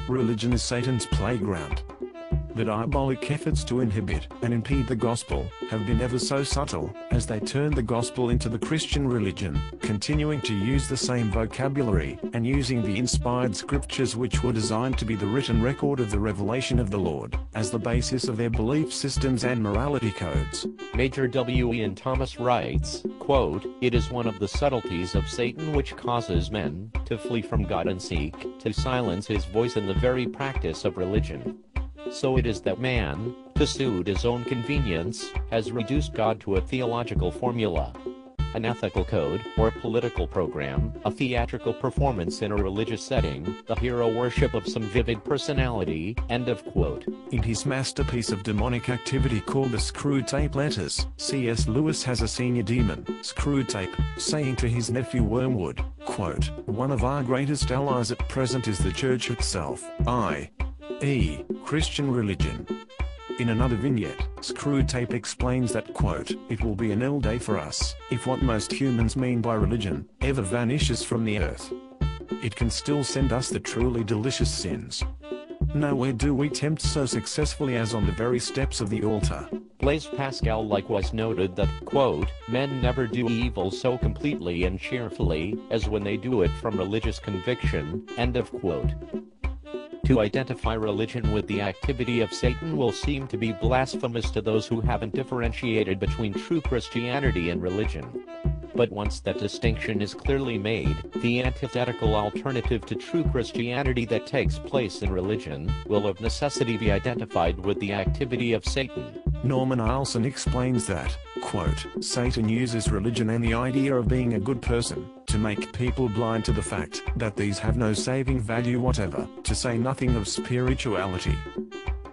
Religion is Satan's playground. The diabolic efforts to inhibit and impede the gospel have been ever so subtle, as they turn the gospel into the Christian religion, continuing to use the same vocabulary, and using the inspired scriptures which were designed to be the written record of the revelation of the Lord, as the basis of their belief systems and morality codes. Major W. Ian Thomas writes, quote, "It is one of the subtleties of Satan which causes men to flee from God and seek to silence his voice in the very practice of religion. So it is that man, to suit his own convenience, has reduced God to a theological formula, an ethical code, or political program, a theatrical performance in a religious setting, the hero worship of some vivid personality." End of quote. In his masterpiece of demonic activity called the Screwtape Letters, C.S. Lewis has a senior demon, Screwtape, saying to his nephew Wormwood, quote, "One of our greatest allies at present is the church itself, i.e., Christian religion." In another vignette, Screwtape explains that, quote, "It will be an ill day for us, if what most humans mean by religion, ever vanishes from the earth. It can still send us the truly delicious sins. Nowhere do we tempt so successfully as on the very steps of the altar." Blaise Pascal likewise noted that, quote, "Men never do evil so completely and cheerfully, as when they do it from religious conviction." End of quote. To identify religion with the activity of Satan will seem to be blasphemous to those who haven't differentiated between true Christianity and religion. But once that distinction is clearly made, the antithetical alternative to true Christianity that takes place in religion will of necessity be identified with the activity of Satan. Norman Eilson explains that, quote, "Satan uses religion and the idea of being a good person to make people blind to the fact that these have no saving value whatever, to say nothing of spirituality.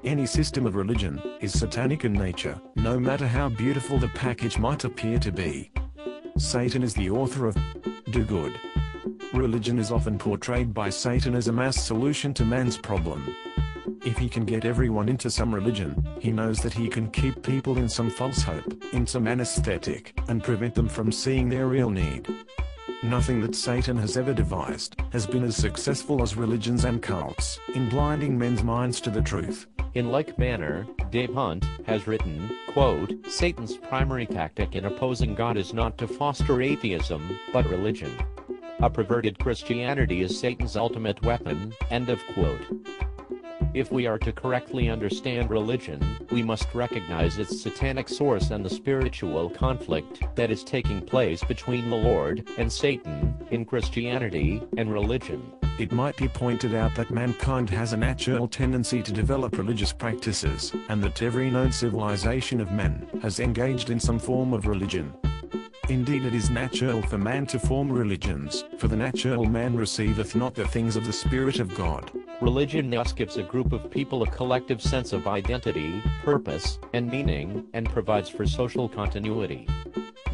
Any system of religion is satanic in nature, no matter how beautiful the package might appear to be. Satan is the author of do good. Religion is often portrayed by Satan as a mass solution to man's problem. If he can get everyone into some religion, he knows that he can keep people in some false hope, in some anesthetic, and prevent them from seeing their real need. Nothing that Satan has ever devised has been as successful as religions and cults in blinding men's minds to the truth." In like manner, Dave Hunt has written, quote, "Satan's primary tactic in opposing God is not to foster atheism, but religion. A perverted Christianity is Satan's ultimate weapon." End of quote. If we are to correctly understand religion, we must recognize its satanic source and the spiritual conflict that is taking place between the Lord and Satan in Christianity and religion. It might be pointed out that mankind has a natural tendency to develop religious practices, and that every known civilization of men has engaged in some form of religion. Indeed, it is natural for man to form religions, for the natural man receiveth not the things of the Spirit of God. Religion thus gives a group of people a collective sense of identity, purpose, and meaning, and provides for social continuity.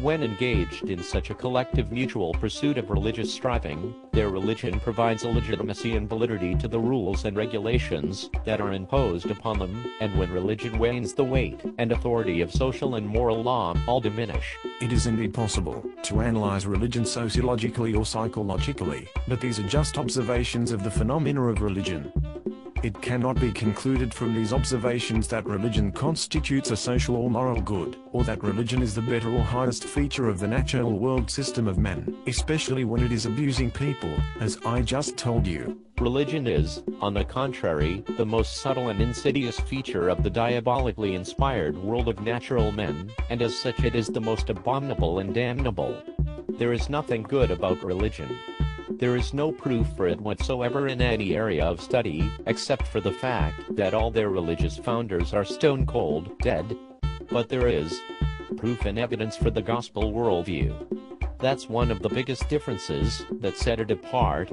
When engaged in such a collective mutual pursuit of religious striving, their religion provides a legitimacy and validity to the rules and regulations that are imposed upon them, and when religion wanes, the weight and authority of social and moral law all diminish. It is indeed possible to analyze religion sociologically or psychologically, but these are just observations of the phenomena of religion. It cannot be concluded from these observations that religion constitutes a social or moral good, or that religion is the better or highest feature of the natural world system of men, especially when it is abusing people, as I just told you. Religion is, on the contrary, the most subtle and insidious feature of the diabolically inspired world of natural men, and as such it is the most abominable and damnable. There is nothing good about religion. There is no proof for it whatsoever in any area of study, except for the fact that all their religious founders are stone cold dead. But there is proof and evidence for the gospel worldview. That's one of the biggest differences that set it apart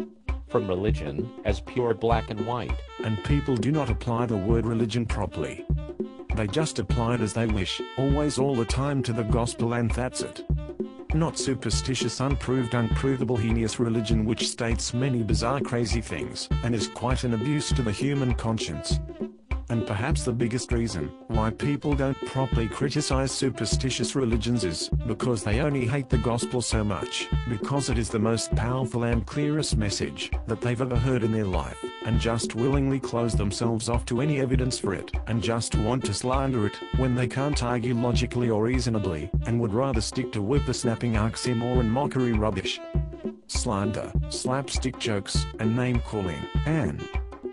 from religion as pure black and white. And people do not apply the word religion properly. They just apply it as they wish, always all the time to the gospel, and that's it. Not superstitious, unprovable, heinous religion which states many bizarre crazy things, and is quite an abuse to the human conscience. And perhaps the biggest reason why people don't properly criticize superstitious religions is because they only hate the gospel so much, because it is the most powerful and clearest message that they've ever heard in their life. and just willingly close themselves off to any evidence for it, and just want to slander it, when they can't argue logically or reasonably, and would rather stick to whippersnapping oxymoron and mockery rubbish. Slander, slapstick jokes, and name-calling, and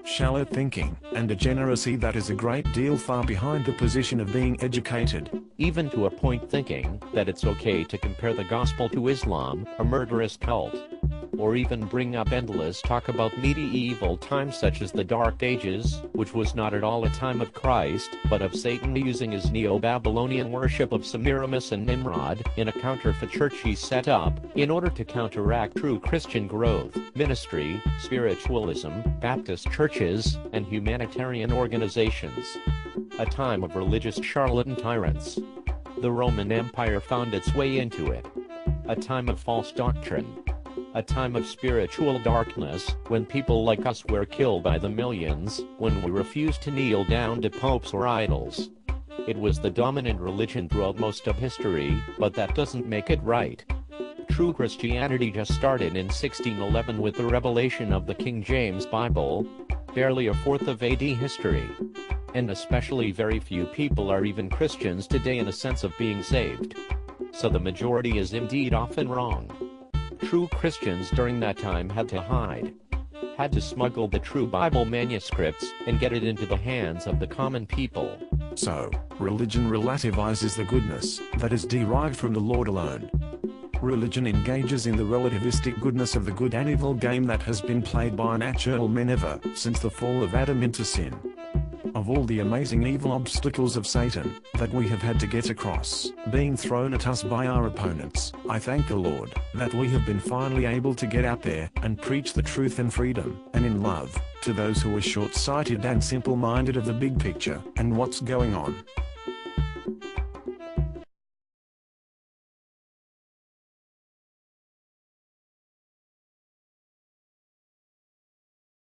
shallow thinking, and degeneracy that is a great deal far behind the position of being educated. Even to a point thinking that it's okay to compare the gospel to Islam, a murderous cult. Or even bring up endless talk about medieval times such as the Dark Ages, which was not at all a time of Christ, but of Satan using his Neo-Babylonian worship of Semiramis and Nimrod in a counterfeit church he set up, in order to counteract true Christian growth, ministry, spiritualism, Baptist churches, and humanitarian organizations. A time of religious charlatan tyrants. The Roman Empire found its way into it. A time of false doctrine. A time of spiritual darkness, when people like us were killed by the millions, when we refused to kneel down to popes or idols. It was the dominant religion throughout most of history, but that doesn't make it right. True Christianity just started in 1611 with the revelation of the King James Bible, barely a fourth of AD history. And especially very few people are even Christians today in a sense of being saved. So the majority is indeed often wrong. True Christians during that time had to hide. Had to smuggle the true Bible manuscripts and get it into the hands of the common people. So, religion relativizes the goodness that is derived from the Lord alone. Religion engages in the relativistic goodness of the good and evil game that has been played by natural men ever since the fall of Adam into sin. Of all the amazing evil obstacles of Satan that we have had to get across, being thrown at us by our opponents, I thank the Lord that we have been finally able to get out there and preach the truth in freedom and in love to those who are short-sighted and simple-minded of the big picture and what's going on.